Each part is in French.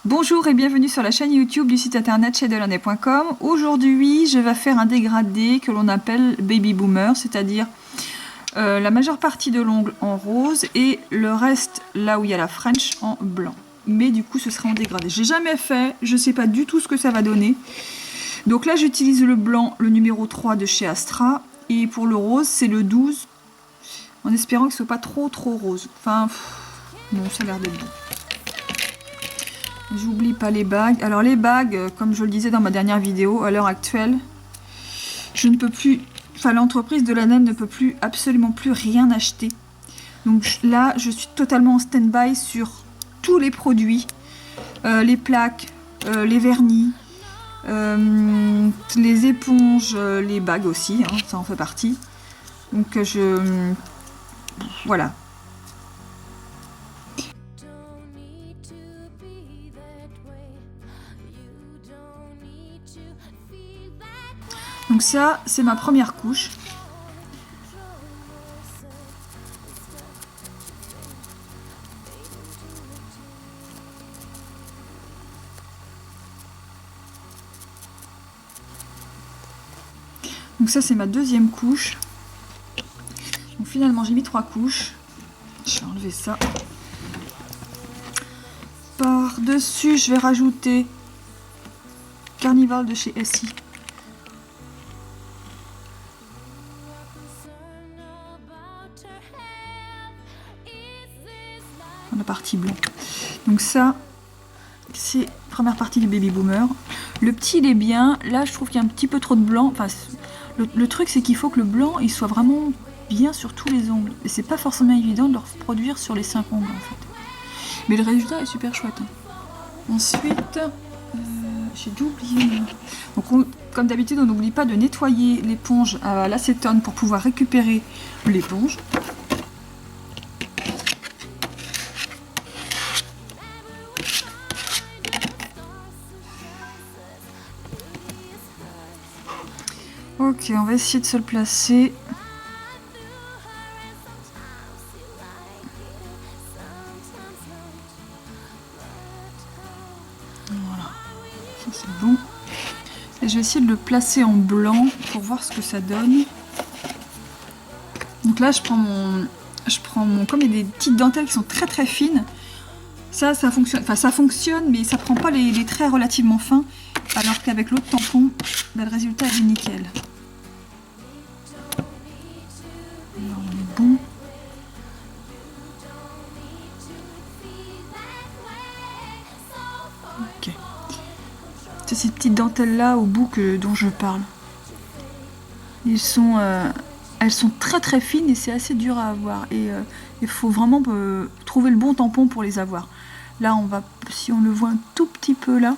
Bonjour et bienvenue sur la chaîne YouTube du site internet shadelandey.com. Aujourd'hui, je vais faire un dégradé que l'on appelle Baby Boomer, c'est-à-dire la majeure partie de l'ongle en rose et le reste, là où il y a la French, en blanc. Mais du coup, ce sera en dégradé. J'ai jamais fait, je ne sais pas du tout ce que ça va donner. Donc là, j'utilise le blanc, le numéro 3 de chez Astra. Et pour le rose, c'est le 12, en espérant que ce soit pas trop rose. Enfin, bon, ça a l'air d'être bon. J'oublie pas les bagues. Alors les bagues, comme je le disais dans ma dernière vidéo, à l'heure actuelle, je ne peux plus, enfin l'entreprise de l'ANEM ne peut plus, absolument plus rien acheter. Donc là, je suis totalement en stand-by sur tous les produits, les plaques, les vernis, les éponges, les bagues aussi, hein, ça en fait partie. Donc voilà. Donc ça, c'est ma première couche. Donc ça, c'est ma deuxième couche. Donc finalement, j'ai mis 3 couches. Je vais enlever ça. Par-dessus, je vais rajouter Carnival de chez Essie. La partie blanc. Donc ça, c'est la première partie du Baby Boomer. Le petit, il est bien. Là, je trouve qu'il y a un petit peu trop de blanc. Enfin, le truc, c'est qu'il faut que le blanc, il soit vraiment bien sur tous les ongles. Et c'est pas forcément évident de le reproduire sur les 5 ongles, en fait. Mais le résultat est super chouette. Ensuite, j'ai dû oublier. Donc, comme d'habitude, on n'oublie pas de nettoyer l'éponge à l'acétone pour pouvoir récupérer l'éponge. Ok, on va essayer de se le placer. Voilà, ça c'est bon. Et je vais essayer de le placer en blanc pour voir ce que ça donne. Donc là, je prends mon, comme il y a des petites dentelles qui sont très fines. Ça fonctionne, enfin ça fonctionne, mais ça prend pas les traits relativement fins. Alors qu'avec l'autre tampon, ben, le résultat est nickel. Alors, on est bon. Ok. C'est ces petites dentelles là au bout dont je parle. Elles sont très fines et c'est assez dur à avoir. Et il faut vraiment trouver le bon tampon pour les avoir. Là, on va, si on le voit un tout petit peu là.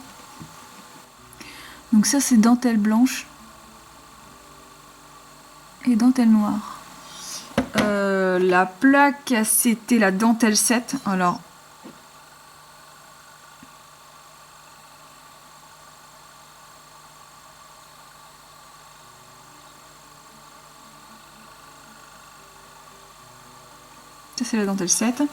Donc ça, c'est dentelle blanche et dentelle noire. La plaque, c'était la dentelle 7. Alors, ça, c'est la dentelle 7.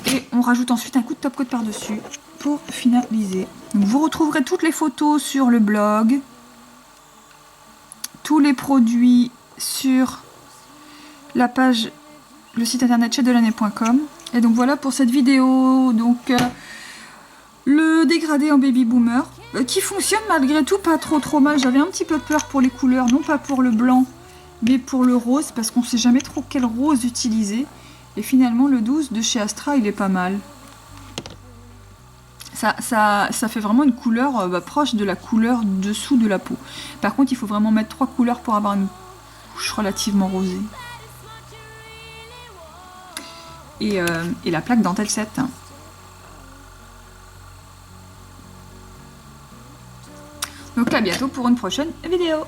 Et on rajoute ensuite un coup de top coat par-dessus pour finaliser. Donc, vous retrouverez toutes les photos sur le blog, tous les produits sur la page, le site internet shadelandey.com. Et donc voilà pour cette vidéo. Donc le dégradé en Baby Boomer qui fonctionne malgré tout pas trop mal. J'avais un petit peu peur pour les couleurs, non pas pour le blanc mais pour le rose, parce qu'on sait jamais trop quel rose utiliser. Et finalement le 12 de chez Astra, il est pas mal. Ça fait vraiment une couleur proche de la couleur dessous de la peau. Par contre, il faut vraiment mettre 3 couleurs pour avoir une couche relativement rosée. Et la plaque dentelle 7. Donc à bientôt pour une prochaine vidéo.